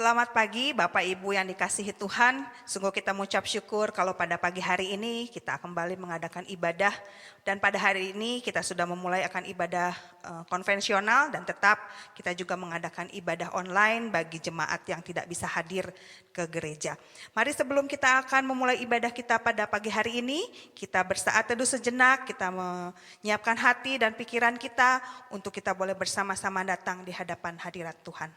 Selamat pagi Bapak Ibu yang dikasihi Tuhan. Sungguh kita mengucap syukur kalau pada pagi hari ini kita kembali mengadakan ibadah. Dan pada hari ini kita sudah memulai akan ibadah konvensional dan tetap kita juga mengadakan ibadah online bagi jemaat yang tidak bisa hadir ke gereja. Mari sebelum kita akan memulai ibadah kita pada pagi hari ini, kita bersaat teduh sejenak, kita menyiapkan hati dan pikiran kita untuk kita boleh bersama-sama datang di hadapan hadirat Tuhan.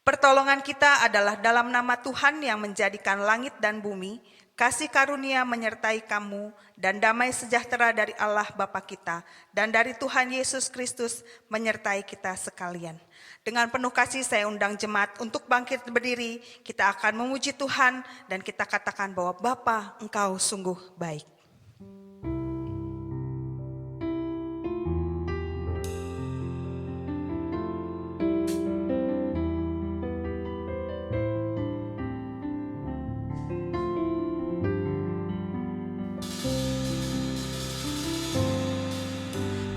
Pertolongan kita adalah dalam nama Tuhan yang menjadikan langit dan bumi, kasih karunia menyertai kamu, dan damai sejahtera dari Allah Bapa kita, dan dari Tuhan Yesus Kristus menyertai kita sekalian. Dengan penuh kasih saya undang jemaat untuk bangkit berdiri, kita akan memuji Tuhan, dan kita katakan bahwa Bapa, Engkau sungguh baik.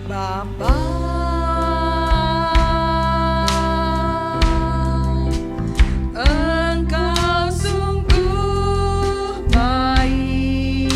Bapa, Engkau sungguh baik.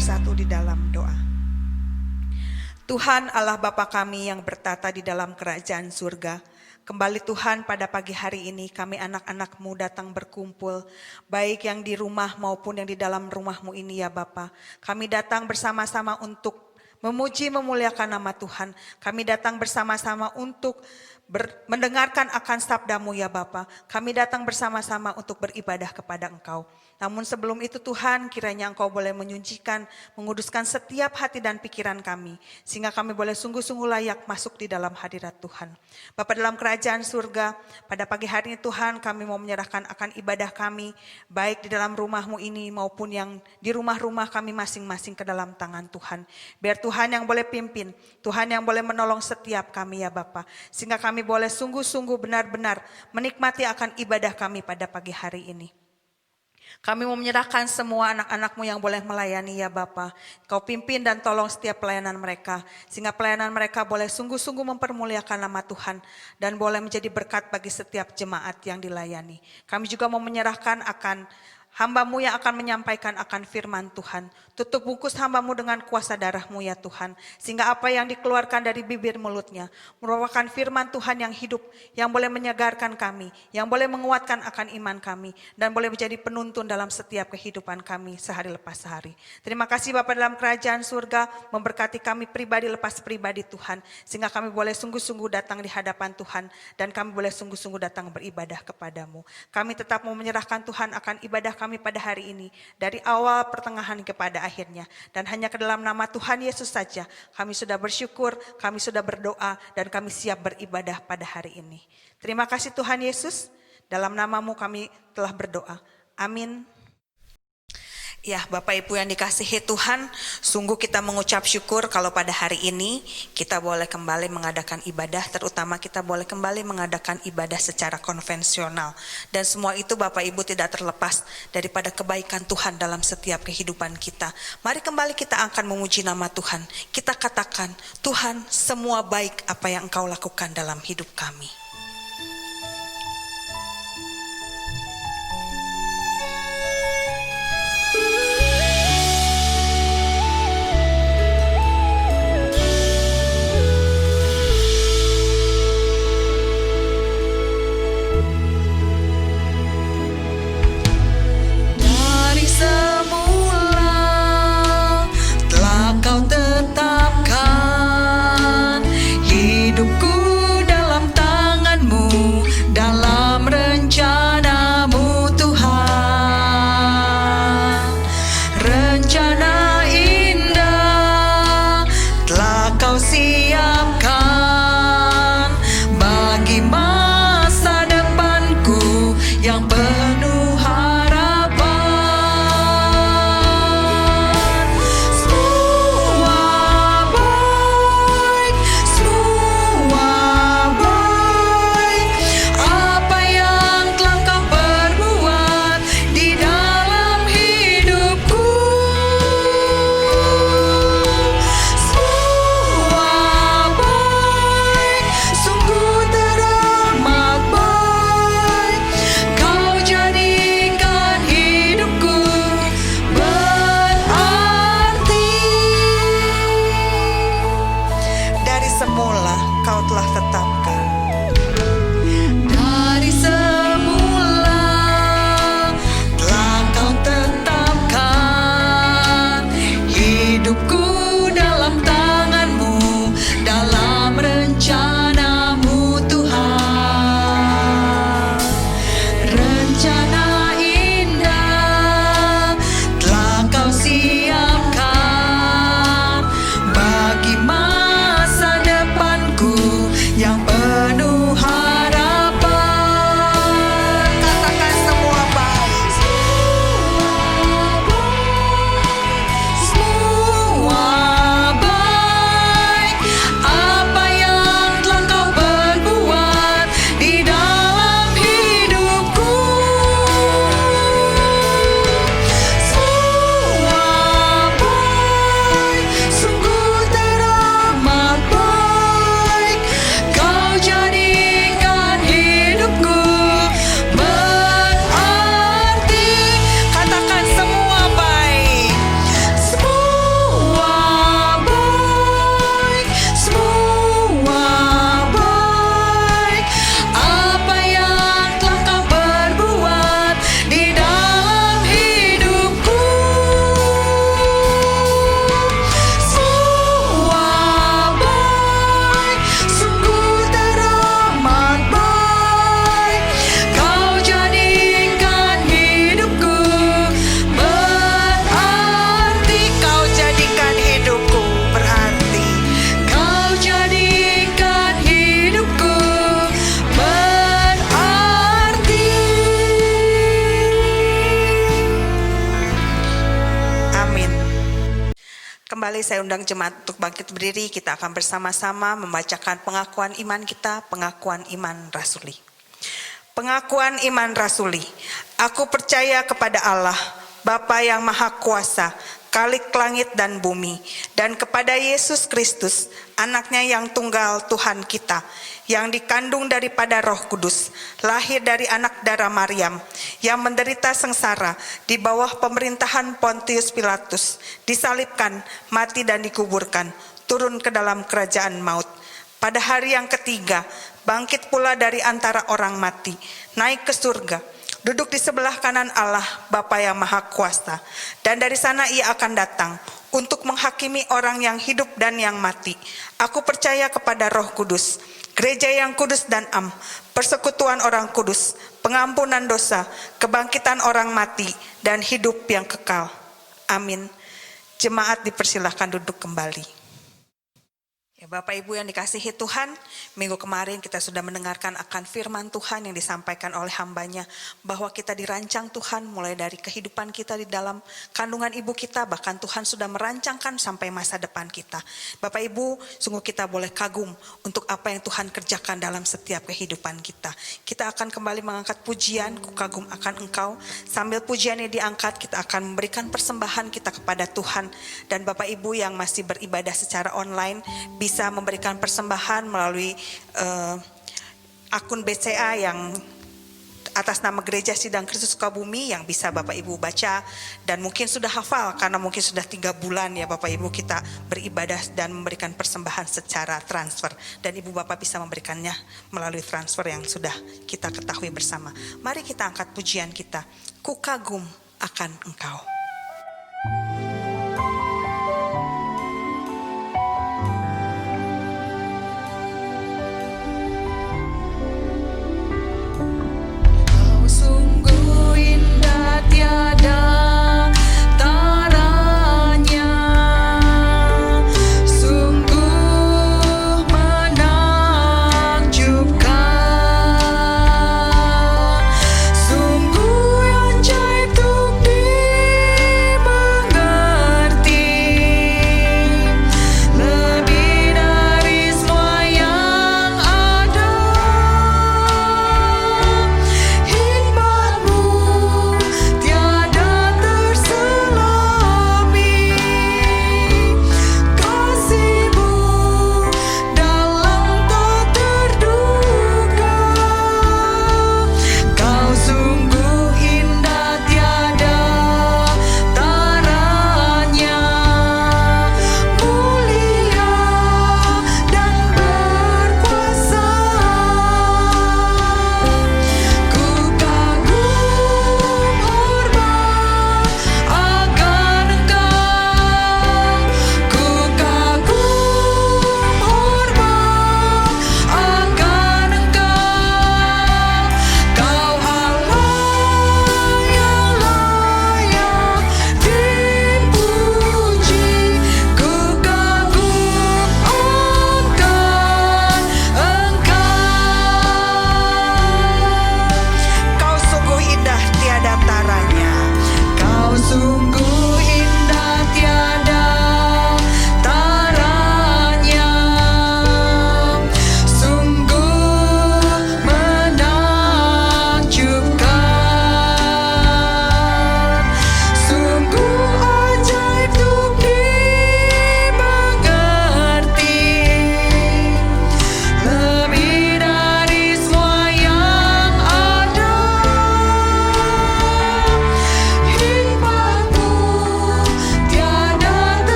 bersatu di dalam doa. Tuhan Allah Bapa kami yang bertata di dalam kerajaan surga, kembali Tuhan pada pagi hari ini kami anak-anak-Mu datang berkumpul, baik yang di rumah maupun yang di dalam rumah-Mu ini ya Bapa. Kami datang bersama-sama untuk memuji memuliakan nama Tuhan. Kami datang bersama-sama untuk mendengarkan akan sabda-Mu ya Bapa. Kami datang bersama-sama untuk beribadah kepada Engkau. Namun sebelum itu Tuhan, kiranya Engkau boleh menyucikan, menguduskan setiap hati dan pikiran kami, sehingga kami boleh sungguh-sungguh layak masuk di dalam hadirat Tuhan. Bapa dalam kerajaan surga, pada pagi hari ini Tuhan kami mau menyerahkan akan ibadah kami, baik di dalam rumah-Mu ini maupun yang di rumah-rumah kami masing-masing ke dalam tangan Tuhan. Biar Tuhan yang boleh pimpin, Tuhan yang boleh menolong setiap kami ya Bapa, sehingga kami boleh sungguh-sungguh benar-benar menikmati akan ibadah kami pada pagi hari ini. Kami mau menyerahkan semua anak-anak-Mu yang boleh melayani ya Bapa. Kau pimpin dan tolong setiap pelayanan mereka, sehingga pelayanan mereka boleh sungguh-sungguh mempermuliakan nama Tuhan dan boleh menjadi berkat bagi setiap jemaat yang dilayani. Kami juga mau menyerahkan akan hamba-Mu yang akan menyampaikan akan firman Tuhan. Tutup bungkus hamba-Mu dengan kuasa darah-Mu ya Tuhan, sehingga apa yang dikeluarkan dari bibir mulutnya merupakan firman Tuhan yang hidup, yang boleh menyegarkan kami, yang boleh menguatkan akan iman kami, dan boleh menjadi penuntun dalam setiap kehidupan kami sehari lepas sehari. Terima kasih Bapa dalam kerajaan surga, memberkati kami pribadi lepas pribadi Tuhan, sehingga kami boleh sungguh-sungguh datang di hadapan Tuhan, dan kami boleh sungguh-sungguh datang beribadah kepada-Mu. Kami tetap mau menyerahkan Tuhan akan ibadah kami pada hari ini, dari awal pertengahan kepada akhirnya, dan hanya ke dalam nama Tuhan Yesus saja kami sudah bersyukur, kami sudah berdoa, dan kami siap beribadah pada hari ini. Terima kasih Tuhan Yesus, dalam nama-Mu kami telah berdoa. Amin. Ya Bapak Ibu yang dikasihi Tuhan, sungguh kita mengucap syukur kalau pada hari ini kita boleh kembali mengadakan ibadah, terutama kita boleh kembali mengadakan ibadah secara konvensional. Dan semua itu Bapak Ibu tidak terlepas daripada kebaikan Tuhan dalam setiap kehidupan kita. Mari kembali kita akan memuji nama Tuhan. Kita katakan, Tuhan semua baik apa yang Engkau lakukan dalam hidup kami. Hidupku dalam tangan Kembali saya undang jemaat untuk bangkit berdiri, kita akan bersama-sama membacakan pengakuan iman kita, pengakuan iman rasuli. Pengakuan iman rasuli. Aku percaya kepada Allah, Bapa yang Maha Kuasa, Khalik langit dan bumi, dan kepada Yesus Kristus, anaknya yang tunggal Tuhan kita, yang dikandung daripada Roh Kudus, lahir dari anak darah Maryam, yang menderita sengsara di bawah pemerintahan Pontius Pilatus, disalibkan, mati dan dikuburkan, turun ke dalam kerajaan maut. Pada hari yang ketiga, bangkit pula dari antara orang mati, naik ke surga, duduk di sebelah kanan Allah Bapa yang Maha Kuasa, dan dari sana ia akan datang untuk menghakimi orang yang hidup dan yang mati. Aku percaya kepada Roh Kudus, gereja yang kudus dan am, persekutuan orang kudus, pengampunan dosa, kebangkitan orang mati, dan hidup yang kekal. Amin. Jemaat dipersilahkan duduk kembali. Ya, Bapak Ibu yang dikasihi Tuhan, minggu kemarin kita sudah mendengarkan akan firman Tuhan yang disampaikan oleh hambanya, bahwa kita dirancang Tuhan mulai dari kehidupan kita di dalam kandungan ibu kita, bahkan Tuhan sudah merancangkan sampai masa depan kita. Bapak Ibu, sungguh kita boleh kagum untuk apa yang Tuhan kerjakan dalam setiap kehidupan kita. Kita akan kembali mengangkat pujian, ku kagum akan Engkau. Sambil pujiannya diangkat, kita akan memberikan persembahan kita kepada Tuhan. Dan Bapak Ibu yang masih beribadah secara online, bisa memberikan persembahan melalui akun BCA yang atas nama Gereja Sidang Kristus Sukabumi, yang bisa Bapak Ibu baca dan mungkin sudah hafal karena mungkin sudah 3 bulan ya Bapak Ibu kita beribadah dan memberikan persembahan secara transfer, dan Ibu Bapak bisa memberikannya melalui transfer yang sudah kita ketahui bersama. Mari kita angkat pujian kita, ku kagum akan Engkau. Sungguh ajaib untuk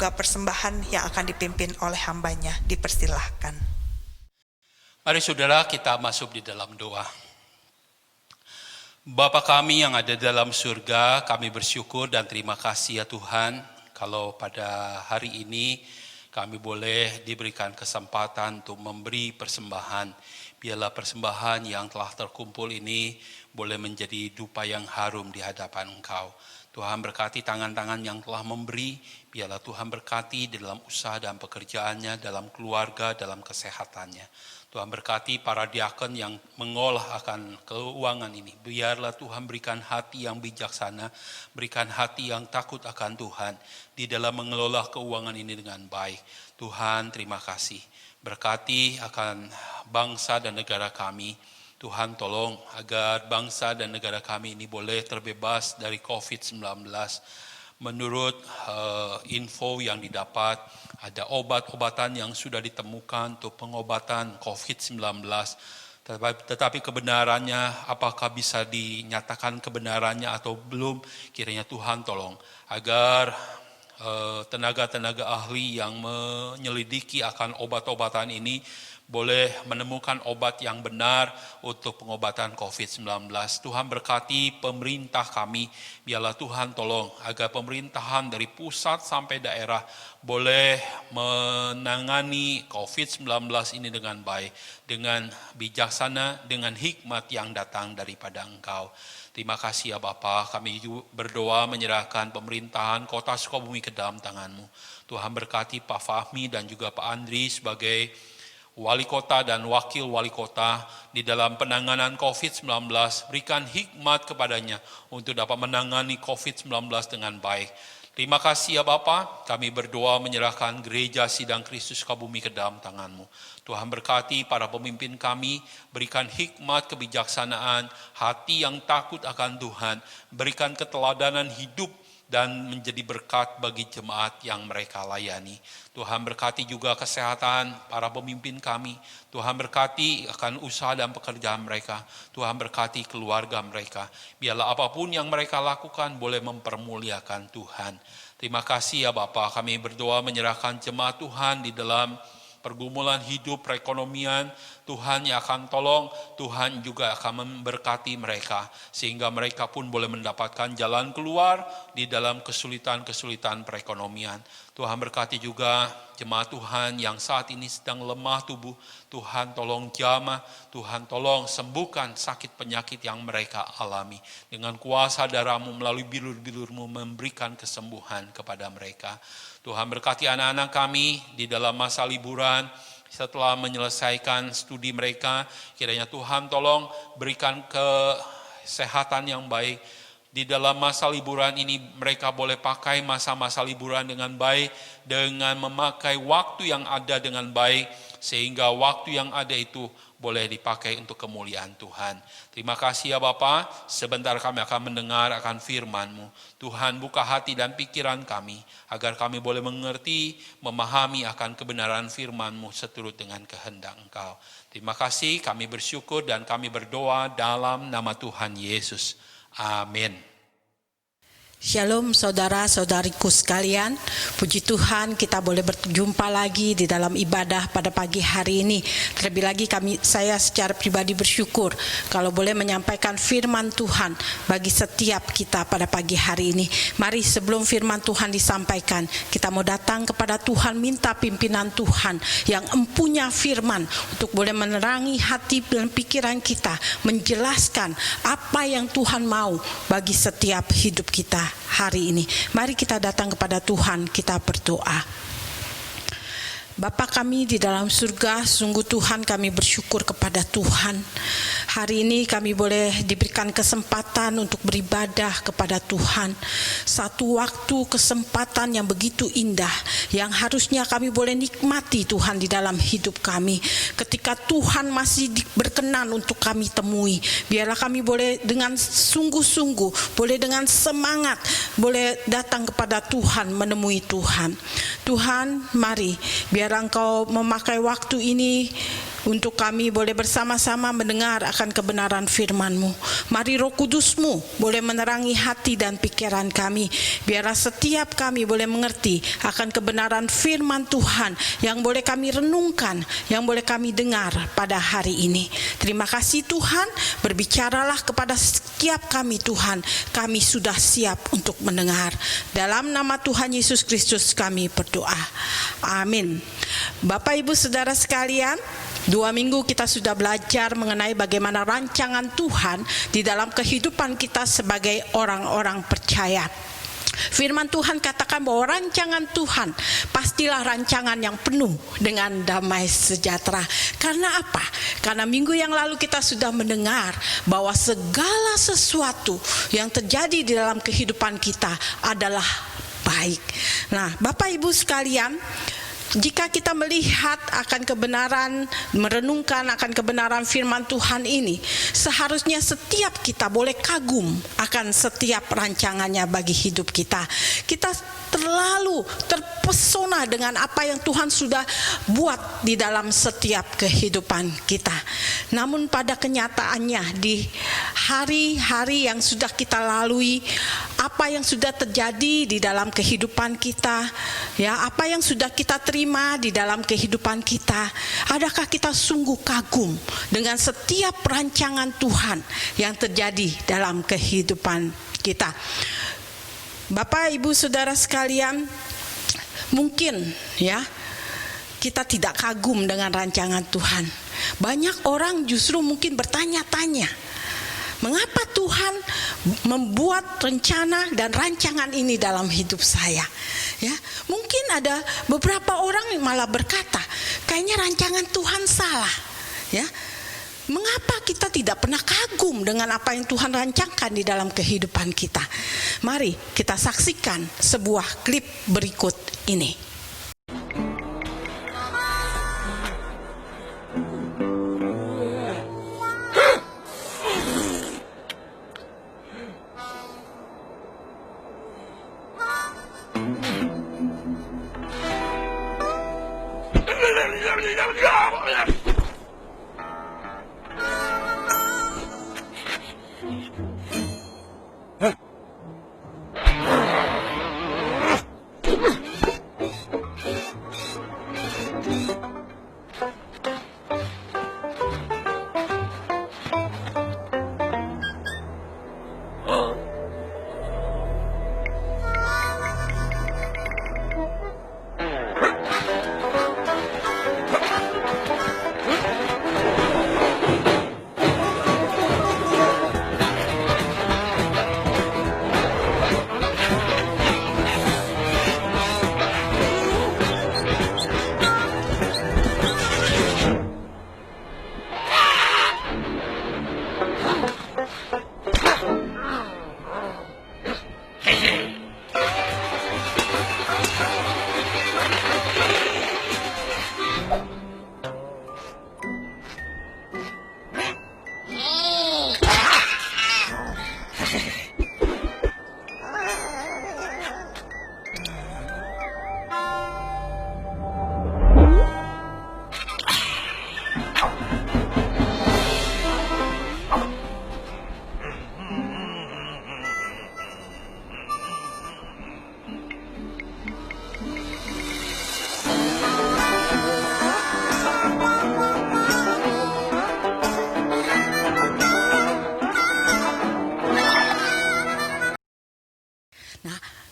juga persembahan yang akan dipimpin oleh hambanya. Dipersilahkan. Mari saudara kita masuk di dalam doa. Bapa kami yang ada dalam surga, kami bersyukur dan terima kasih ya Tuhan, kalau pada hari ini kami boleh diberikan kesempatan untuk memberi persembahan. Biarlah persembahan yang telah terkumpul ini boleh menjadi dupa yang harum di hadapan Engkau. Tuhan berkati tangan-tangan yang telah memberi, biarlah Tuhan berkati di dalam usaha dan pekerjaannya, dalam keluarga, dalam kesehatannya. Tuhan berkati para diakon yang mengolah akan keuangan ini. Biarlah Tuhan berikan hati yang bijaksana, berikan hati yang takut akan Tuhan di dalam mengelola keuangan ini dengan baik. Tuhan terima kasih. Berkati akan bangsa dan negara kami. Tuhan tolong agar bangsa dan negara kami ini boleh terbebas dari COVID-19. Menurut info yang didapat, ada obat-obatan yang sudah ditemukan untuk pengobatan COVID-19. Tetapi kebenarannya, apakah bisa dinyatakan kebenarannya atau belum, kiranya Tuhan tolong. Agar tenaga-tenaga ahli yang menyelidiki akan obat-obatan ini boleh menemukan obat yang benar untuk pengobatan COVID-19. Tuhan berkati pemerintah kami, biarlah Tuhan tolong agar pemerintahan dari pusat sampai daerah boleh menangani COVID-19 ini dengan baik, dengan bijaksana, dengan hikmat yang datang daripada Engkau. Terima kasih ya Bapa, kami berdoa menyerahkan pemerintahan Kota Sukabumi ke dalam tangan-Mu. Tuhan berkati Pak Fahmi dan juga Pak Andri sebagai wali kota dan wakil wali kota di dalam penanganan COVID-19, berikan hikmat kepadanya untuk dapat menangani COVID-19 dengan baik. Terima kasih ya Bapa, kami berdoa menyerahkan gereja Sidang Kristus Sukabumi ke dalam tangan-Mu. Tuhan berkati para pemimpin kami, berikan hikmat kebijaksanaan, hati yang takut akan Tuhan, berikan keteladanan hidup dan menjadi berkat bagi jemaat yang mereka layani. Tuhan berkati juga kesehatan para pemimpin kami. Tuhan berkati akan usaha dan pekerjaan mereka. Tuhan berkati keluarga mereka. Biarlah apapun yang mereka lakukan boleh mempermuliakan Tuhan. Terima kasih ya Bapa, kami berdoa menyerahkan jemaat Tuhan di dalam pergumulan hidup, perekonomian. Tuhan yang akan tolong, Tuhan juga akan memberkati mereka, sehingga mereka pun boleh mendapatkan jalan keluar di dalam kesulitan-kesulitan perekonomian. Tuhan berkati juga jemaat Tuhan yang saat ini sedang lemah tubuh. Tuhan tolong jamah, Tuhan tolong sembuhkan sakit penyakit yang mereka alami. Dengan kuasa darah-Mu melalui bilur-bilur-Mu memberikan kesembuhan kepada mereka. Tuhan berkati anak-anak kami di dalam masa liburan, setelah menyelesaikan studi mereka, kiranya Tuhan tolong berikan kesehatan yang baik. Di dalam masa liburan ini mereka boleh pakai masa-masa liburan dengan baik, dengan memakai waktu yang ada dengan baik, sehingga waktu yang ada itu boleh dipakai untuk kemuliaan Tuhan. Terima kasih ya Bapa, sebentar kami akan mendengar akan firman-Mu. Tuhan buka hati dan pikiran kami, agar kami boleh mengerti, memahami akan kebenaran firman-Mu seturut dengan kehendak Engkau. Terima kasih, kami bersyukur dan kami berdoa dalam nama Tuhan Yesus. Amin. Shalom saudara-saudariku sekalian, puji Tuhan kita boleh berjumpa lagi di dalam ibadah pada pagi hari ini. Terlebih lagi saya secara pribadi bersyukur kalau boleh menyampaikan firman Tuhan bagi setiap kita pada pagi hari ini. Mari sebelum firman Tuhan disampaikan, kita mau datang kepada Tuhan, minta pimpinan Tuhan yang empunya firman untuk boleh menerangi hati dan pikiran kita, menjelaskan apa yang Tuhan mau bagi setiap hidup kita hari ini. Mari kita datang kepada Tuhan, kita berdoa. Bapa kami di dalam surga, sungguh Tuhan kami bersyukur kepada Tuhan. Hari ini kami boleh diberikan kesempatan untuk beribadah kepada Tuhan. Satu waktu kesempatan yang begitu indah, yang harusnya kami boleh nikmati Tuhan di dalam hidup kami. Ketika Tuhan masih berkenan untuk kami temui, biarlah kami boleh dengan sungguh-sungguh, boleh dengan semangat, boleh datang kepada Tuhan, menemui Tuhan. Tuhan, mari biar Engkau memakai waktu ini untuk kami boleh bersama-sama mendengar akan kebenaran firman-Mu. Mari Roh Kudus-Mu boleh menerangi hati dan pikiran kami. Biarlah setiap kami boleh mengerti akan kebenaran firman Tuhan yang boleh kami renungkan, yang boleh kami dengar pada hari ini. Terima kasih Tuhan, berbicaralah kepada setiap kami Tuhan. Kami sudah siap untuk mendengar. Dalam nama Tuhan Yesus Kristus kami berdoa. Amin. Bapak Ibu Saudara sekalian, 2 minggu kita sudah belajar mengenai bagaimana rancangan Tuhan di dalam kehidupan kita sebagai orang-orang percaya. Firman Tuhan katakan bahwa rancangan Tuhan pastilah rancangan yang penuh dengan damai sejahtera. Karena apa? Karena minggu yang lalu kita sudah mendengar bahwa segala sesuatu yang terjadi di dalam kehidupan kita adalah baik. Nah, Bapak Ibu sekalian, jika kita melihat akan kebenaran, merenungkan akan kebenaran firman Tuhan ini, seharusnya setiap kita boleh kagum akan setiap rancangannya bagi hidup kita. Kita terlalu terpesona dengan apa yang Tuhan sudah buat di dalam setiap kehidupan kita. Namun pada kenyataannya di hari-hari yang sudah kita lalui, apa yang sudah terjadi di dalam kehidupan kita, ya, apa yang sudah kita terima di dalam kehidupan kita, adakah kita sungguh kagum dengan setiap rancangan Tuhan yang terjadi dalam kehidupan kita? Bapak, Ibu, Saudara sekalian, mungkin ya kita tidak kagum dengan rancangan Tuhan. Banyak orang justru mungkin bertanya-tanya, mengapa Tuhan membuat rencana dan rancangan ini dalam hidup saya? Ya, mungkin ada beberapa orang yang malah berkata, kayaknya rancangan Tuhan salah. Ya, mengapa kita tidak pernah kagum dengan apa yang Tuhan rancangkan di dalam kehidupan kita? Mari kita saksikan sebuah klip berikut ini.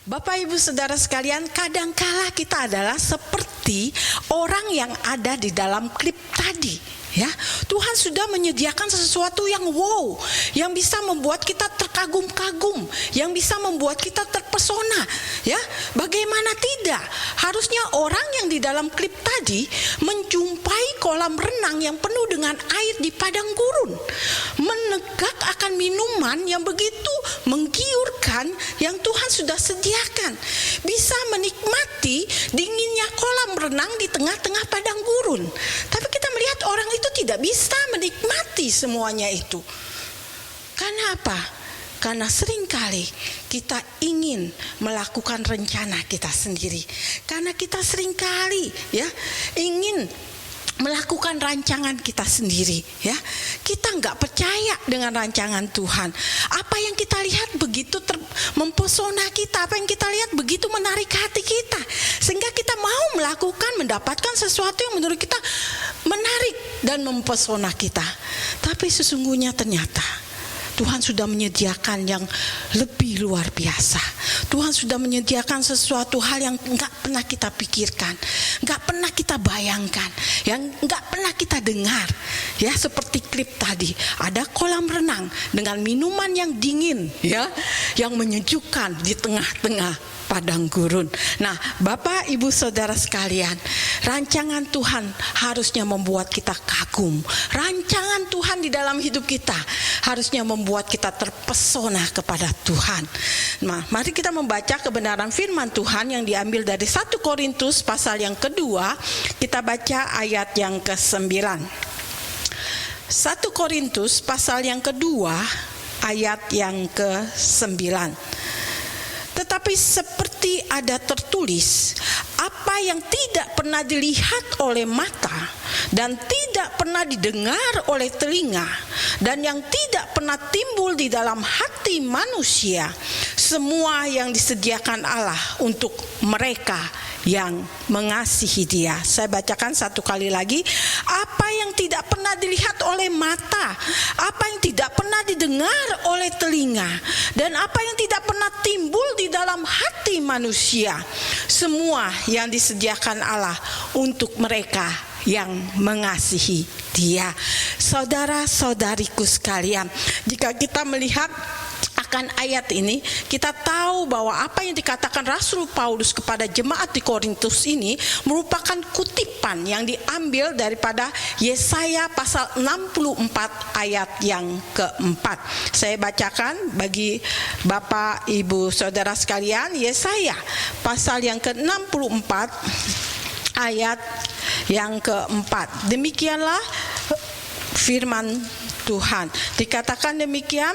Bapak Ibu Saudara sekalian, kadangkala kita adalah seperti orang yang ada di dalam klip tadi. Ya, Tuhan sudah menyediakan sesuatu yang wow, yang bisa membuat kita terkagum-kagum, yang bisa membuat kita terpesona. Ya, bagaimana tidak? Harusnya orang yang di dalam klip tadi menjumpai kolam renang yang penuh dengan air di padang gurun, menegak akan minuman yang begitu menggiurkan yang Tuhan sudah sediakan, bisa menikmati dinginnya kolam renang di tengah-tengah padang gurun. Tapi kita melihat orang itu tidak bisa menikmati semuanya itu. Karena apa? Karena seringkali kita ingin melakukan rencana kita sendiri. Karena kita seringkali ya ingin melakukan rancangan kita sendiri, ya. Kita nggak percaya dengan rancangan Tuhan. Apa yang kita lihat begitu mempesona kita, apa yang kita lihat begitu menarik hati kita, sehingga kita mau mendapatkan sesuatu yang menurut kita menarik dan mempesona kita. Tapi sesungguhnya ternyata Tuhan sudah menyediakan yang lebih luar biasa. Tuhan sudah menyediakan sesuatu hal yang enggak pernah kita pikirkan, enggak pernah kita bayangkan, yang enggak pernah kita dengar. Ya, seperti klip tadi, ada kolam renang dengan minuman yang dingin, ya, yang menyejukkan di tengah-tengah padang gurun. Nah, Bapak, Ibu, Saudara sekalian, rancangan Tuhan harusnya membuat kita kagum. Rancangan Tuhan di dalam hidup kita harusnya membuat kita terpesona kepada Tuhan. Nah, mari kita membaca kebenaran firman Tuhan yang diambil dari 1 Korintus pasal yang kedua. Kita baca ayat yang ke-9. 1 Korintus pasal yang kedua ayat yang ke-9. Tetapi seperti ada tertulis, apa yang tidak pernah dilihat oleh mata dan tidak pernah didengar oleh telinga dan yang tidak pernah timbul di dalam hati manusia, semua yang disediakan Allah untuk mereka yang mengasihi Dia. Saya bacakan satu kali lagi. Apa yang tidak pernah dilihat oleh mata, apa yang tidak pernah didengar oleh telinga, dan apa yang tidak pernah timbul di dalam hati manusia, semua yang disediakan Allah untuk mereka yang mengasihi Dia. Saudara-saudariku sekalian, jika kita melihat akan ayat ini, kita tahu bahwa apa yang dikatakan Rasul Paulus kepada jemaat di Korintus ini merupakan kutipan yang diambil daripada Yesaya pasal 64 ayat yang keempat. Saya bacakan bagi Bapak, Ibu, Saudara sekalian, Yesaya pasal yang ke-64 ayat yang keempat. Demikianlah firman Tuhan. Dikatakan demikian,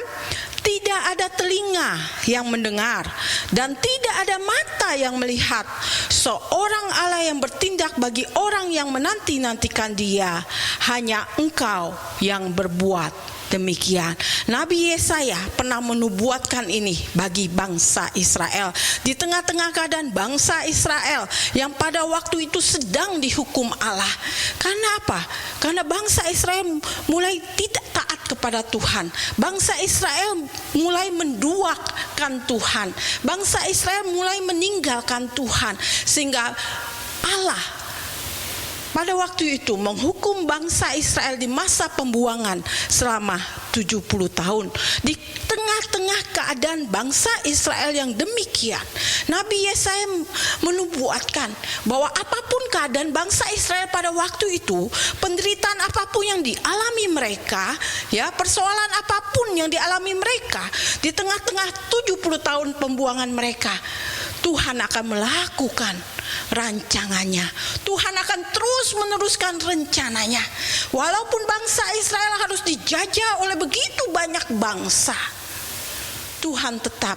tidak ada telinga yang mendengar dan tidak ada mata yang melihat seorang Allah yang bertindak bagi orang yang menanti-nantikan Dia, hanya Engkau yang berbuat demikian. Nabi Yesaya pernah menubuatkan ini bagi bangsa Israel di tengah-tengah keadaan bangsa Israel yang pada waktu itu sedang dihukum Allah. Karena apa? Karena bangsa Israel mulai tidak taat kepada Tuhan. Bangsa Israel mulai menduakan Tuhan. Bangsa Israel mulai meninggalkan Tuhan, sehingga Allah pada waktu itu menghukum bangsa Israel di masa pembuangan selama 70 tahun. Di tengah-tengah keadaan bangsa Israel yang demikian, Nabi Yesaya menubuatkan bahwa apapun keadaan bangsa Israel pada waktu itu, penderitaan apapun yang dialami mereka, ya, persoalan apapun yang dialami mereka di tengah-tengah 70 tahun pembuangan mereka, Tuhan akan melakukan rancangannya. Tuhan akan terus meneruskan rencananya. Walaupun bangsa Israel harus dijajah oleh begitu banyak bangsa, Tuhan tetap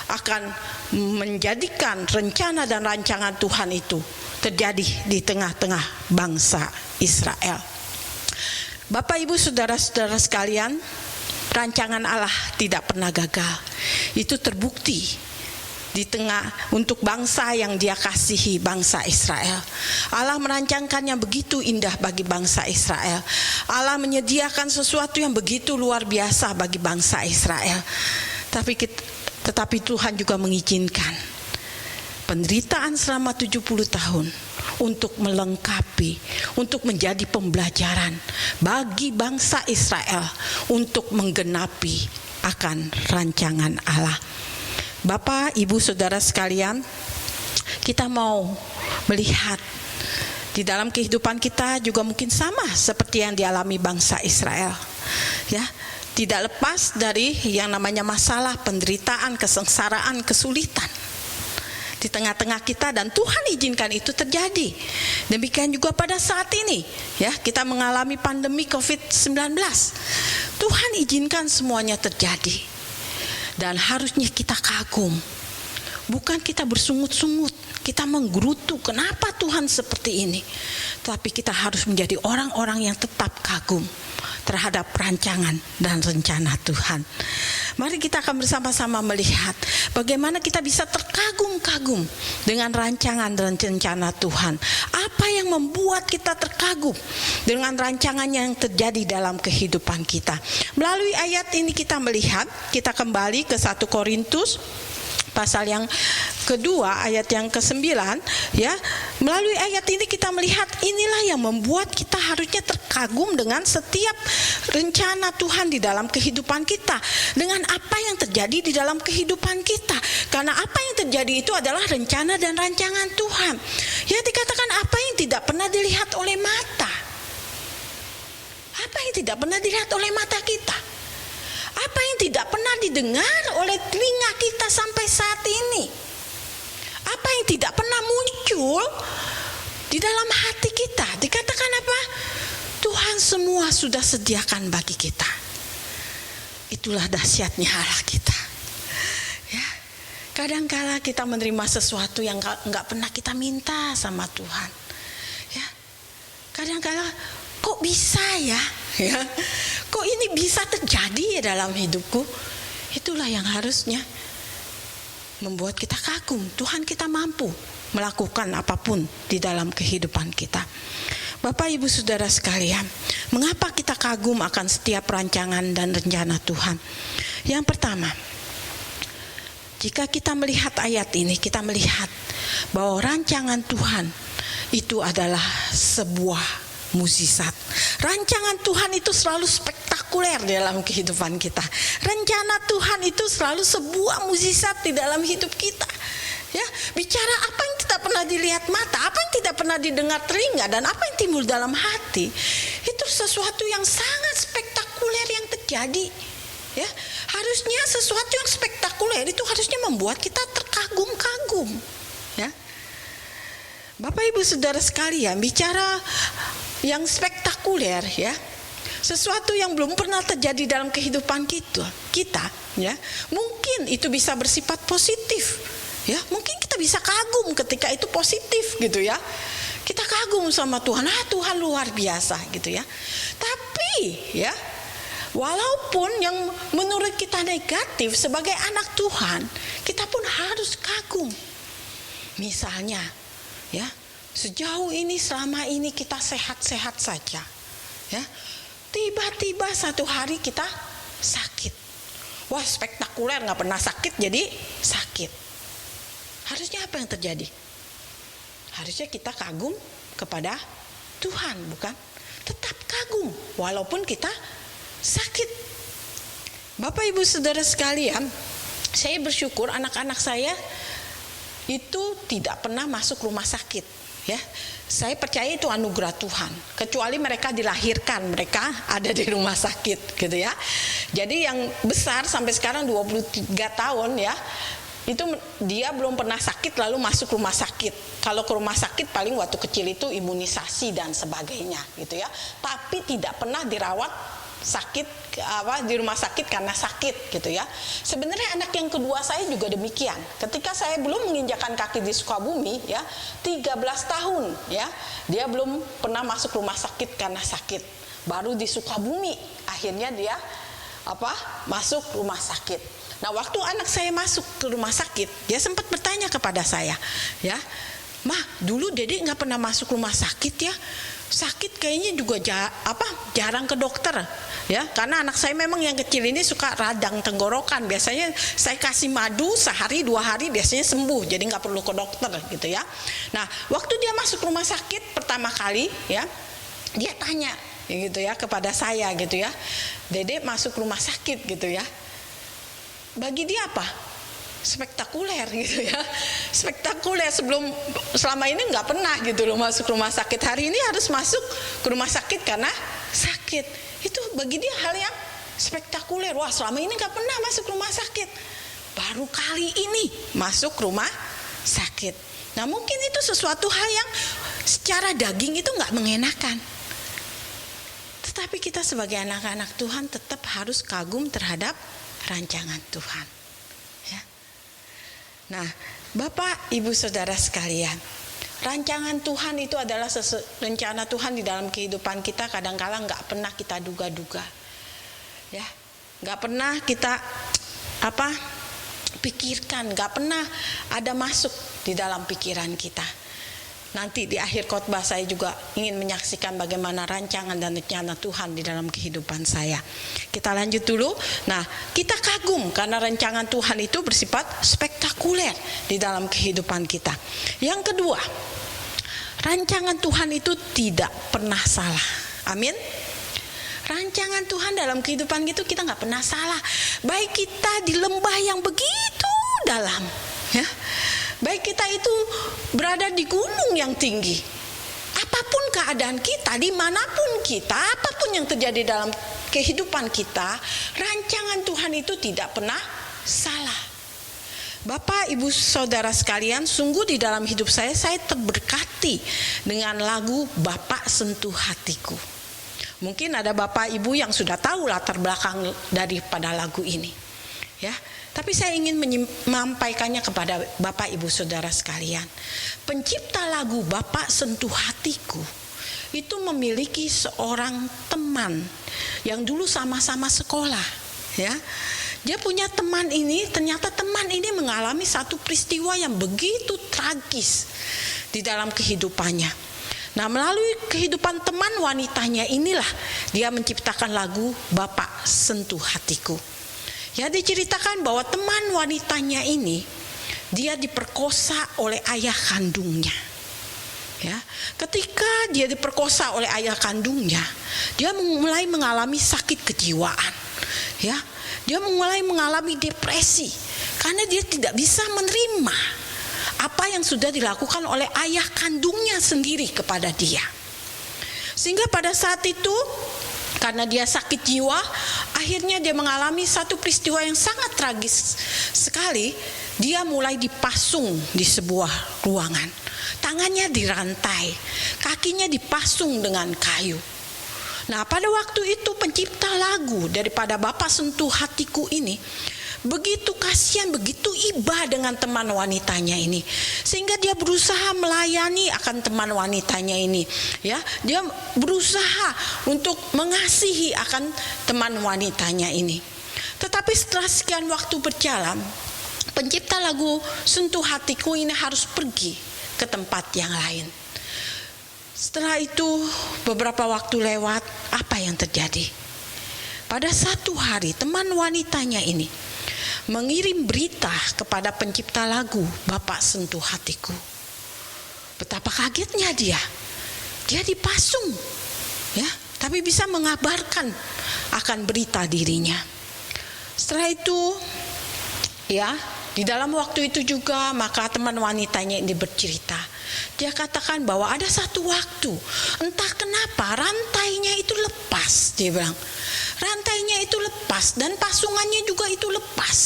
akan menjadikan rencana dan rancangan Tuhan itu terjadi di tengah-tengah bangsa Israel. Bapak, Ibu, Saudara-saudara sekalian, rancangan Allah tidak pernah gagal. Itu terbukti di tengah untuk bangsa yang Dia kasihi, bangsa Israel. Allah merancangkannya begitu indah bagi bangsa Israel. Allah menyediakan sesuatu yang begitu luar biasa bagi bangsa Israel. Tetapi Tuhan juga mengizinkan penderitaan selama 70 tahun untuk melengkapi, untuk menjadi pembelajaran bagi bangsa Israel untuk menggenapi akan rancangan Allah. Bapak, Ibu, Saudara sekalian, kita mau melihat di dalam kehidupan kita juga mungkin sama seperti yang dialami bangsa Israel. Ya, tidak lepas dari yang namanya masalah, penderitaan, kesengsaraan, kesulitan di tengah-tengah kita, dan Tuhan izinkan itu terjadi. Demikian juga pada saat ini, ya, kita mengalami pandemi COVID-19. Tuhan izinkan semuanya terjadi. Dan harusnya kita kagum, bukan kita bersungut-sungut, kita menggerutu kenapa Tuhan seperti ini. Tapi kita harus menjadi orang-orang yang tetap kagum terhadap rancangan dan rencana Tuhan. Mari kita akan bersama-sama melihat bagaimana kita bisa terkagum-kagum dengan rancangan dan rencana Tuhan. Apa yang membuat kita terkagum dengan rancangan yang terjadi dalam kehidupan kita. Melalui ayat ini kita melihat, kita kembali ke 1 Korintus pasal yang kedua ayat yang ke-9 ya. Melalui ayat ini kita melihat inilah yang membuat kita harusnya terkagum dengan setiap rencana Tuhan di dalam kehidupan kita, dengan apa yang terjadi di dalam kehidupan kita. Karena apa yang terjadi itu adalah rencana dan rancangan Tuhan. Ya, dikatakan apa yang tidak pernah dilihat oleh mata. Apa yang tidak pernah dilihat oleh mata kita. Apa yang tidak pernah didengar oleh telinga kita sampai saat ini. Apa yang tidak pernah muncul di dalam hati kita. Dikatakan apa? Tuhan semua sudah sediakan bagi kita. Itulah dahsyatnya Allah kita. Ya, kadangkala kita menerima sesuatu yang nggak pernah kita minta sama Tuhan. Ya, kadangkala kok bisa ya? Ya, kok ini bisa terjadi ya dalam hidupku? Itulah yang harusnya membuat kita kagum. Tuhan kita mampu melakukan apapun di dalam kehidupan kita. Bapak Ibu Saudara sekalian, mengapa kita kagum akan setiap rancangan dan rencana Tuhan? Yang pertama, jika kita melihat ayat ini, kita melihat bahwa rancangan Tuhan itu adalah sebuah mukjizat. Rancangan Tuhan itu selalu spektakuler di dalam kehidupan kita. Rencana Tuhan itu selalu sebuah mukjizat di dalam hidup kita. Ya, bicara apa yang tidak pernah dilihat mata, apa yang tidak pernah didengar telinga, dan apa yang timbul dalam hati, itu sesuatu yang sangat spektakuler yang terjadi. Ya, harusnya sesuatu yang spektakuler itu harusnya membuat kita terkagum-kagum. Ya, Bapak Ibu Saudara sekalian, bicara yang spektakuler ya, sesuatu yang belum pernah terjadi dalam kehidupan kita ya, mungkin itu bisa bersifat positif ya, mungkin kita bisa kagum ketika itu positif gitu ya, kita kagum sama Tuhan, Tuhan luar biasa gitu ya. Tapi ya, walaupun yang menurut kita negatif sebagai anak Tuhan, kita pun harus kagum. Misalnya ya, sejauh ini selama ini kita sehat-sehat saja ya, tiba-tiba satu hari kita sakit. Wah, spektakuler, nggak pernah sakit jadi sakit. Harusnya apa yang terjadi? Harusnya kita kagum kepada Tuhan, bukan? Tetap kagum walaupun kita sakit. Bapak Ibu Saudara sekalian, saya bersyukur anak-anak saya itu tidak pernah masuk rumah sakit. Ya, saya percaya itu anugerah Tuhan. Kecuali mereka dilahirkan, mereka ada di rumah sakit, gitu ya. Jadi yang besar sampai sekarang 23 tahun ya, itu dia belum pernah sakit lalu masuk rumah sakit. Kalau ke rumah sakit paling waktu kecil itu imunisasi dan sebagainya, gitu ya. Tapi tidak pernah dirawat sakit di rumah sakit karena sakit, gitu ya. Sebenarnya anak yang kedua saya juga demikian. Ketika saya belum menginjakan kaki di Sukabumi ya, 13 tahun ya, dia belum pernah masuk rumah sakit karena sakit. Baru di Sukabumi akhirnya dia masuk rumah sakit. Nah, waktu anak saya masuk ke rumah sakit, dia sempat bertanya kepada saya, ya, "Mah, dulu Dede nggak pernah masuk rumah sakit ya. Sakit kayaknya juga jarang ke dokter ya, karena anak saya memang yang kecil ini suka radang tenggorokan. Biasanya saya kasih madu sehari 2 hari biasanya sembuh, jadi nggak perlu ke dokter gitu ya." Nah, waktu dia masuk rumah sakit pertama kali ya, dia tanya gitu ya kepada saya gitu ya, "Dede masuk rumah sakit gitu ya." Bagi dia apa? Spektakuler gitu ya, spektakuler. Selama ini nggak pernah gitu loh masuk rumah sakit, hari ini harus masuk ke rumah sakit karena sakit. Itu bagi dia hal yang spektakuler. Wah, selama ini nggak pernah masuk rumah sakit, baru kali ini masuk rumah sakit. Nah, mungkin itu sesuatu hal yang secara daging itu nggak mengenakan, tetapi kita sebagai anak-anak Tuhan tetap harus kagum terhadap rancangan Tuhan. Nah, Bapak, Ibu, Saudara sekalian, rancangan Tuhan itu adalah rencana Tuhan di dalam kehidupan kita. Kadang-kala nggak pernah kita duga-duga, ya, nggak pernah kita pikirkan, nggak pernah ada masuk di dalam pikiran kita. Nanti di akhir khotbah saya juga ingin menyaksikan bagaimana rancangan dan rencana Tuhan di dalam kehidupan saya. Kita lanjut dulu. Nah, kita kagum karena rancangan Tuhan itu bersifat spektakuler di dalam kehidupan kita. Yang kedua, rancangan Tuhan itu tidak pernah salah. Amin. Rancangan Tuhan dalam kehidupan itu kita nggak pernah salah. Baik kita di lembah yang begitu dalam, ya. Baik kita itu berada di gunung yang tinggi, apapun keadaan kita, dimanapun kita, apapun yang terjadi dalam kehidupan kita, rancangan Tuhan itu tidak pernah salah. Bapak, Ibu, Saudara sekalian, sungguh di dalam hidup saya terberkati dengan lagu Bapak Sentuh Hatiku. Mungkin ada Bapak Ibu yang sudah tahu latar belakang daripada lagu ini, ya. Tapi saya ingin menyampaikannya kepada Bapak Ibu Saudara sekalian. Pencipta lagu Bapak Sentuh Hatiku itu memiliki seorang teman yang dulu sama-sama sekolah, ya. Dia punya teman ini, ternyata teman ini mengalami satu peristiwa yang begitu tragis di dalam kehidupannya. Nah, melalui kehidupan teman wanitanya inilah dia menciptakan lagu Bapak Sentuh Hatiku. Ya, diceritakan bahwa teman wanitanya ini dia diperkosa oleh ayah kandungnya. Ya, ketika dia diperkosa oleh ayah kandungnya, dia mulai mengalami sakit kejiwaan. Ya, dia mulai mengalami depresi karena dia tidak bisa menerima apa yang sudah dilakukan oleh ayah kandungnya sendiri kepada dia. Sehingga pada saat itu, karena dia sakit jiwa, akhirnya dia mengalami satu peristiwa yang sangat tragis sekali. Dia mulai dipasung di sebuah ruangan. Tangannya dirantai, kakinya dipasung dengan kayu. Nah, pada waktu itu pencipta lagu daripada Bapak Sentuh Hatiku ini begitu kasihan, begitu iba dengan teman wanitanya ini, sehingga dia berusaha melayani akan teman wanitanya ini, ya. Dia berusaha untuk mengasihi akan teman wanitanya ini. Tetapi setelah sekian waktu berjalan, pencipta lagu Sentuh Hatiku ini harus pergi ke tempat yang lain. Setelah itu beberapa waktu lewat, apa yang terjadi? Pada satu hari teman wanitanya ini mengirim berita kepada pencipta lagu Bapak Sentuh Hatiku. Betapa kagetnya dia. Dia dipasung, ya, tapi bisa mengabarkan akan berita dirinya. Setelah itu, ya, di dalam waktu itu juga maka teman wanitanya ini bercerita. Dia katakan bahwa ada satu waktu, entah kenapa rantainya itu lepas, dia bilang. Rantainya itu lepas dan pasungannya juga itu lepas.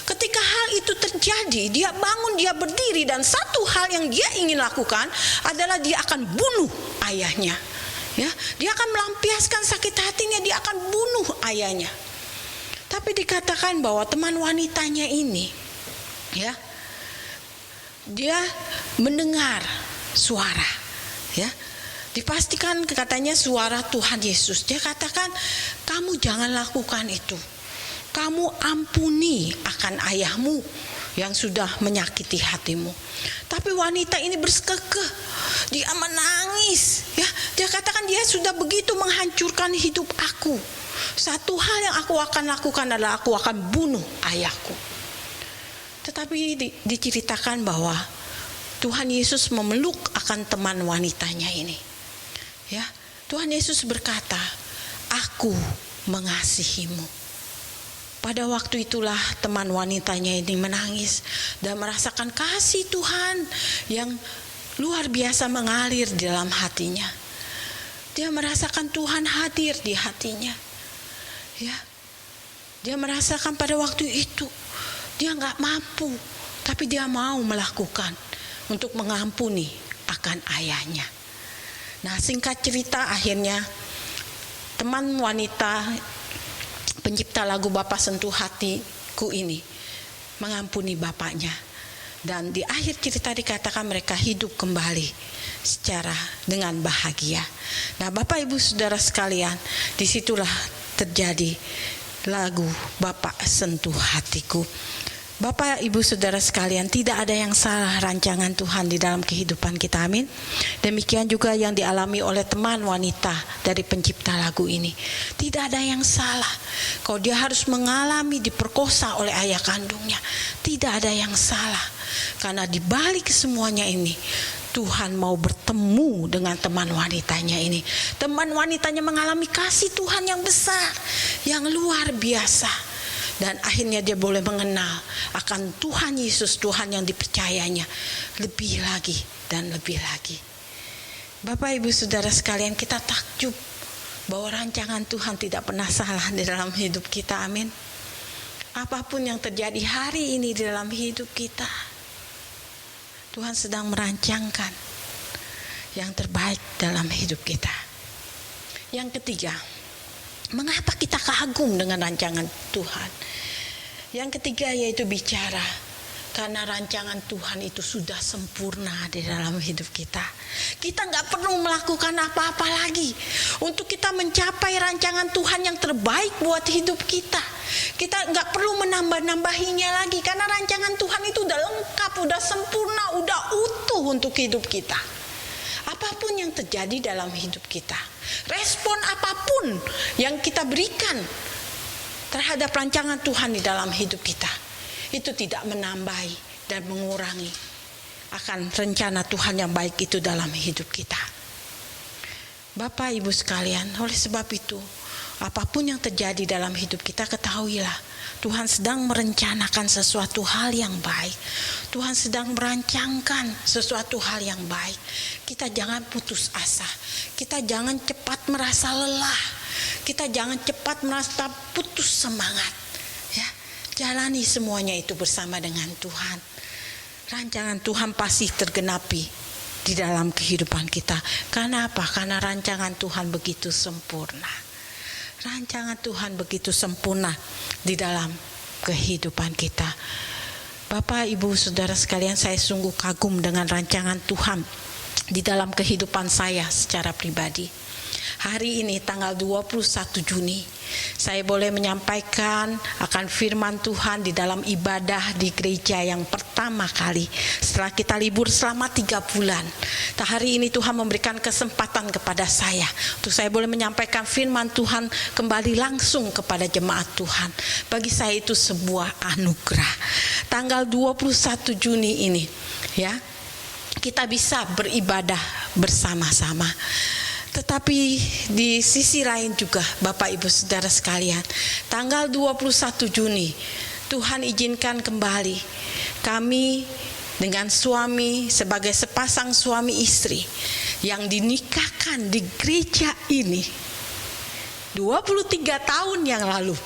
Ketika hal itu terjadi, dia bangun, dia berdiri, dan satu hal yang dia ingin lakukan adalah dia akan bunuh ayahnya. Ya, dia akan melampiaskan sakit hatinya, dia akan bunuh ayahnya. Tapi dikatakan bahwa teman wanitanya ini, ya, dia mendengar suara, ya. Dipastikan katanya suara Tuhan Yesus. Dia katakan, kamu jangan lakukan itu. Kamu ampuni akan ayahmu yang sudah menyakiti hatimu. Tapi wanita ini bersekekeh. Dia menangis. Ya, dia katakan dia sudah begitu menghancurkan hidup aku. Satu hal yang aku akan lakukan adalah aku akan bunuh ayahku. Tetapi diceritakan bahwa Tuhan Yesus memeluk akan teman wanitanya ini. Ya, Tuhan Yesus berkata, aku mengasihimu. Pada waktu itulah teman wanitanya ini menangis dan merasakan kasih Tuhan yang luar biasa mengalir di dalam hatinya. Dia merasakan Tuhan hadir di hatinya. Ya, dia merasakan pada waktu itu dia nggak mampu, tapi dia mau melakukan untuk mengampuni akan ayahnya. Nah, singkat cerita, akhirnya teman wanita pencipta lagu Bapak Sentuh Hatiku ini mengampuni bapaknya Dan di akhir cerita dikatakan mereka hidup kembali secara dengan bahagia. Nah, Bapak Ibu Saudara sekalian, disitulah terjadi lagu Bapak Sentuh Hatiku. Bapak Ibu Saudara sekalian, tidak ada yang salah rancangan Tuhan di dalam kehidupan kita, amin. Demikian juga yang dialami oleh teman wanita dari pencipta lagu ini. Tidak ada yang salah. Kalau dia harus mengalami diperkosa oleh ayah kandungnya, tidak ada yang salah. Karena di balik semuanya ini, Tuhan mau bertemu dengan teman wanitanya ini. Teman wanitanya mengalami kasih Tuhan yang besar, yang luar biasa. Dan akhirnya dia boleh mengenal akan Tuhan Yesus, Tuhan yang dipercayanya lebih lagi dan lebih lagi. Bapak Ibu Saudara sekalian, kita takjub bahwa rancangan Tuhan tidak pernah salah di dalam hidup kita, amin. Apapun yang terjadi hari ini di dalam hidup kita, Tuhan sedang merancangkan yang terbaik dalam hidup kita. Yang ketiga, mengapa kita kagum dengan rancangan Tuhan? Yang ketiga yaitu bicara karena rancangan Tuhan itu sudah sempurna di dalam hidup kita. Kita nggak perlu melakukan apa-apa lagi untuk kita mencapai rancangan Tuhan yang terbaik buat hidup kita. Kita nggak perlu menambah-nambahinya lagi karena rancangan Tuhan itu udah lengkap, udah sempurna, udah utuh untuk hidup kita. Apapun yang terjadi dalam hidup kita, respon apapun yang kita berikan terhadap rancangan Tuhan di dalam hidup kita, itu tidak menambahi dan mengurangi akan rencana Tuhan yang baik itu dalam hidup kita. Bapak Ibu sekalian, oleh sebab itu, apapun yang terjadi dalam hidup kita, ketahuilah Tuhan sedang merencanakan sesuatu hal yang baik. Tuhan sedang merancangkan sesuatu hal yang baik. Kita jangan putus asa. Kita jangan cepat merasa lelah. Kita jangan cepat merasa putus semangat. Ya, jalani semuanya itu bersama dengan Tuhan. Rancangan Tuhan pasti tergenapi di dalam kehidupan kita. Karena apa? Karena rancangan Tuhan begitu sempurna. Rancangan Tuhan begitu sempurna di dalam kehidupan kita. Bapak, Ibu, Saudara sekalian, saya sungguh kagum dengan rancangan Tuhan di dalam kehidupan saya secara pribadi. Hari ini tanggal 21 Juni saya boleh menyampaikan akan firman Tuhan di dalam ibadah di gereja yang pertama kali setelah kita libur selama 3 bulan. Hari ini Tuhan memberikan kesempatan kepada saya untuk saya boleh menyampaikan firman Tuhan kembali langsung kepada jemaat Tuhan. Bagi saya itu sebuah anugerah. Tanggal 21 Juni ini ya, kita bisa beribadah bersama-sama. Tetapi di sisi lain juga Bapak Ibu Saudara sekalian, tanggal 21 Juni Tuhan izinkan kembali kami dengan suami sebagai sepasang suami istri yang dinikahkan di gereja ini 23 tahun yang lalu.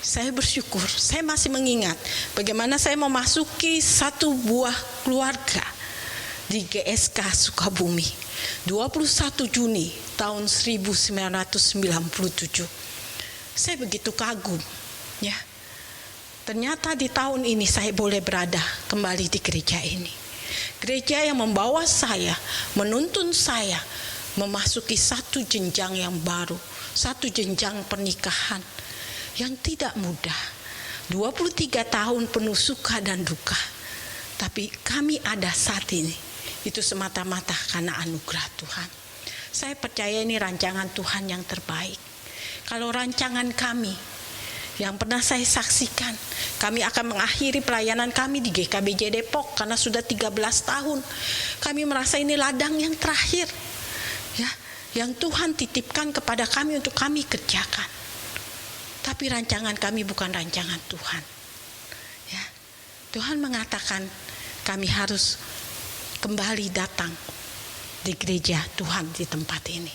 Saya bersyukur, saya masih mengingat bagaimana saya memasuki satu buah keluarga di GSK Sukabumi 21 Juni tahun 1997. Saya begitu kagum ya. Ternyata di tahun ini saya boleh berada kembali di gereja ini. Gereja yang membawa saya, menuntun saya memasuki satu jenjang yang baru, satu jenjang pernikahan yang tidak mudah. 23 tahun penuh suka dan duka. Tapi kami ada saat ini itu semata-mata karena anugerah Tuhan. Saya percaya ini rancangan Tuhan yang terbaik. Kalau rancangan kami yang pernah saya saksikan, kami akan mengakhiri pelayanan kami di GKBJ Depok karena sudah 13 tahun. Kami merasa ini ladang yang terakhir ya, yang Tuhan titipkan kepada kami untuk kami kerjakan. Tapi rancangan kami bukan rancangan Tuhan. Ya. Tuhan mengatakan kami harus kembali datang di gereja Tuhan di tempat ini.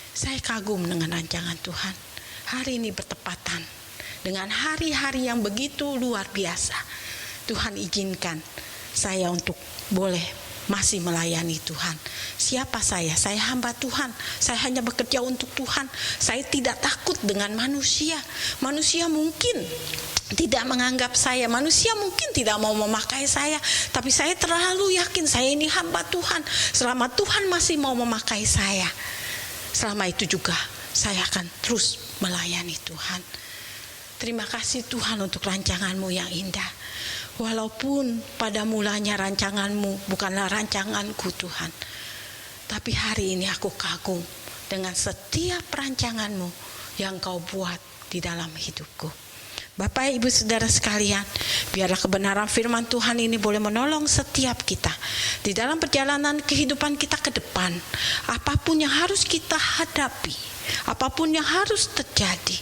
Saya kagum dengan rancangan Tuhan. Hari ini bertepatan dengan hari-hari yang begitu luar biasa. Tuhan izinkan saya untuk boleh masih melayani Tuhan. Siapa saya? Saya hamba Tuhan. Saya hanya bekerja untuk Tuhan. Saya tidak takut dengan manusia. Manusia mungkin tidak menganggap saya, manusia mungkin tidak mau memakai saya, tapi saya terlalu yakin saya ini hamba Tuhan. Selama Tuhan masih mau memakai saya, selama itu juga saya akan terus melayani Tuhan. Terima kasih Tuhan untuk rancangan-Mu yang indah. Walaupun pada mulanya rancangan-Mu bukanlah rancanganku Tuhan, tapi hari ini aku kagum dengan setiap rancangan-Mu yang Kau buat di dalam hidupku. Bapak, Ibu, Saudara sekalian, biarlah kebenaran firman Tuhan ini boleh menolong setiap kita di dalam perjalanan kehidupan kita ke depan. Apapun yang harus kita hadapi, apapun yang harus terjadi,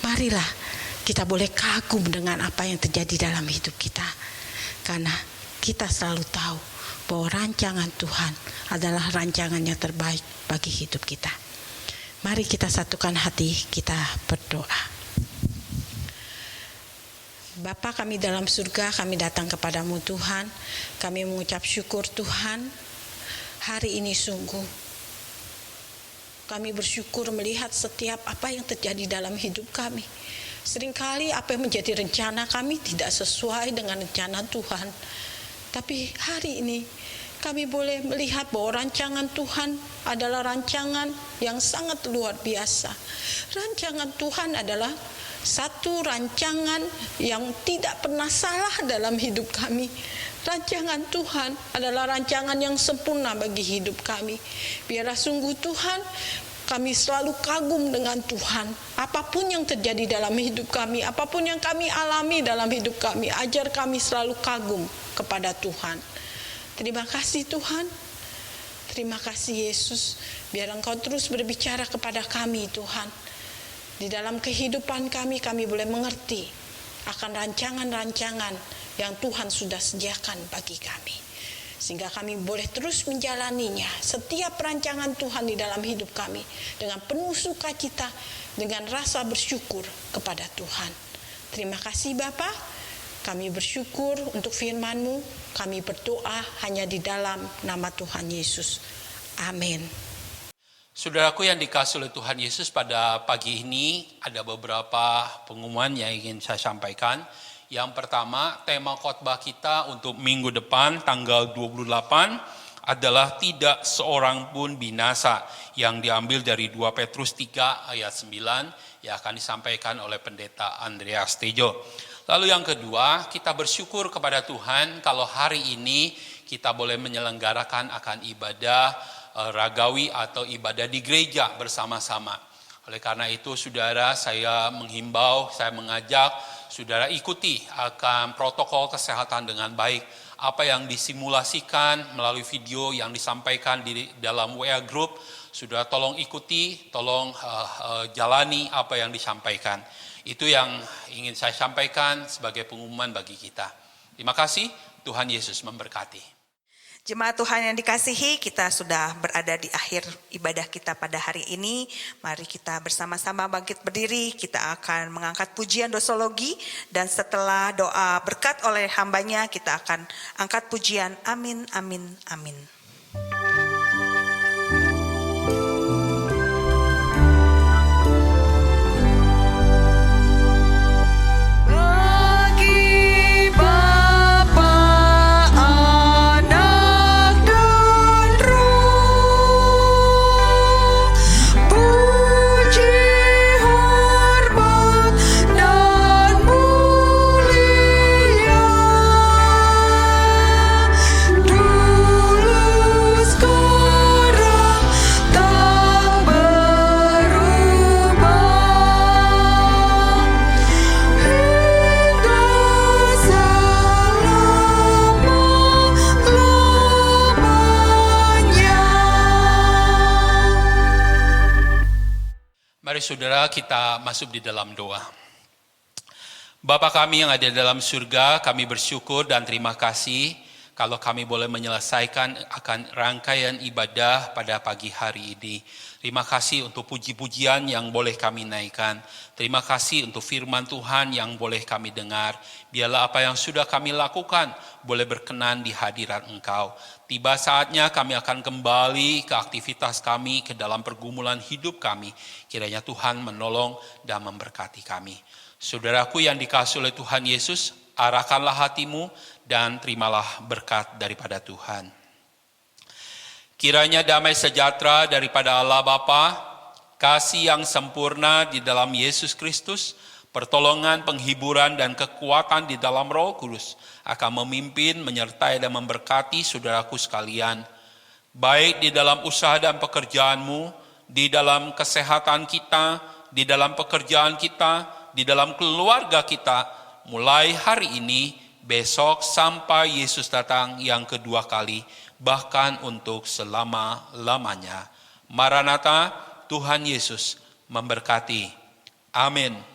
marilah kita boleh kagum dengan apa yang terjadi dalam hidup kita. Karena kita selalu tahu bahwa rancangan Tuhan adalah rancangan yang terbaik bagi hidup kita. Mari kita satukan hati, kita berdoa. Bapa kami dalam surga, kami datang kepadamu Tuhan. Kami mengucap syukur Tuhan. Hari ini sungguh kami bersyukur melihat setiap apa yang terjadi dalam hidup kami. Seringkali apa yang menjadi rencana kami tidak sesuai dengan rencana Tuhan. Tapi hari ini kami boleh melihat bahwa rancangan Tuhan adalah rancangan yang sangat luar biasa. Rancangan Tuhan adalah satu rancangan yang tidak pernah salah dalam hidup kami. Rancangan Tuhan adalah rancangan yang sempurna bagi hidup kami. Biarlah sungguh Tuhan, kami selalu kagum dengan Tuhan. Apapun yang terjadi dalam hidup kami, apapun yang kami alami dalam hidup kami, ajar kami selalu kagum kepada Tuhan. Terima kasih Tuhan. Terima kasih Yesus. Biar Engkau terus berbicara kepada kami Tuhan. Di dalam kehidupan kami boleh mengerti akan rancangan-rancangan yang Tuhan sudah sediakan bagi kami. Sehingga kami boleh terus menjalaninya. Setiap rancangan Tuhan di dalam hidup kami dengan penuh sukacita, dengan rasa bersyukur kepada Tuhan. Terima kasih Bapa. Kami bersyukur untuk firman-Mu. Kami berdoa hanya di dalam nama Tuhan Yesus. Amin. Saudaraku yang dikasihi oleh Tuhan Yesus, pada pagi ini ada beberapa pengumuman yang ingin saya sampaikan. Yang pertama, tema khotbah kita untuk minggu depan tanggal 28 adalah tidak seorang pun binasa, yang diambil dari 2 Petrus 3 ayat 9 yang akan disampaikan oleh pendeta Andreas Tejo. Lalu yang kedua, kita bersyukur kepada Tuhan kalau hari ini kita boleh menyelenggarakan akan ibadah ragawi atau ibadah di gereja bersama-sama. Oleh karena itu saudara, saya menghimbau, saya mengajak saudara ikuti akan protokol kesehatan dengan baik. Apa yang disimulasikan melalui video yang disampaikan di dalam WA Group, saudara tolong ikuti, tolong jalani apa yang disampaikan. Itu yang ingin saya sampaikan sebagai pengumuman bagi kita. Terima kasih, Tuhan Yesus memberkati. Jemaat Tuhan yang dikasihi, kita sudah berada di akhir ibadah kita pada hari ini. Mari kita bersama-sama bangkit berdiri, kita akan mengangkat pujian doxologi. Dan setelah doa berkat oleh hambanya, kita akan angkat pujian amin, amin, amin. Saudara, kita masuk di dalam doa. Bapa kami yang ada di dalam surga, kami bersyukur dan terima kasih kalau kami boleh menyelesaikan akan rangkaian ibadah pada pagi hari ini. Terima kasih untuk puji-pujian yang boleh kami naikkan. Terima kasih untuk firman Tuhan yang boleh kami dengar. Biarlah apa yang sudah kami lakukan boleh berkenan di hadirat Engkau. Tiba saatnya kami akan kembali ke aktivitas kami, ke dalam pergumulan hidup kami. Kiranya Tuhan menolong dan memberkati kami. Saudaraku yang dikasihi oleh Tuhan Yesus, arahkanlah hatimu dan terimalah berkat daripada Tuhan. Kiranya damai sejahtera daripada Allah Bapa, kasih yang sempurna di dalam Yesus Kristus, pertolongan, penghiburan, dan kekuatan di dalam Roh Kudus akan memimpin, menyertai, dan memberkati saudaraku sekalian, baik di dalam usaha dan pekerjaanmu, di dalam kesehatan kita, di dalam pekerjaan kita, di dalam keluarga kita, mulai hari ini, besok, sampai Yesus datang yang kedua kali, bahkan untuk selama-lamanya. Maranatha, Tuhan Yesus memberkati. Amin.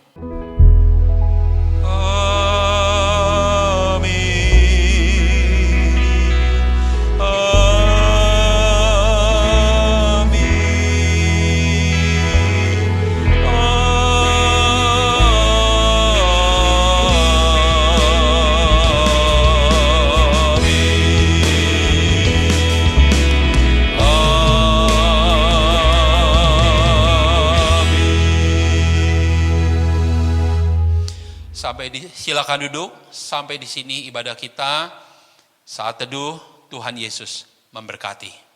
Silakan duduk. Sampai di sini ibadah kita. Saat teduh, Tuhan Yesus memberkati.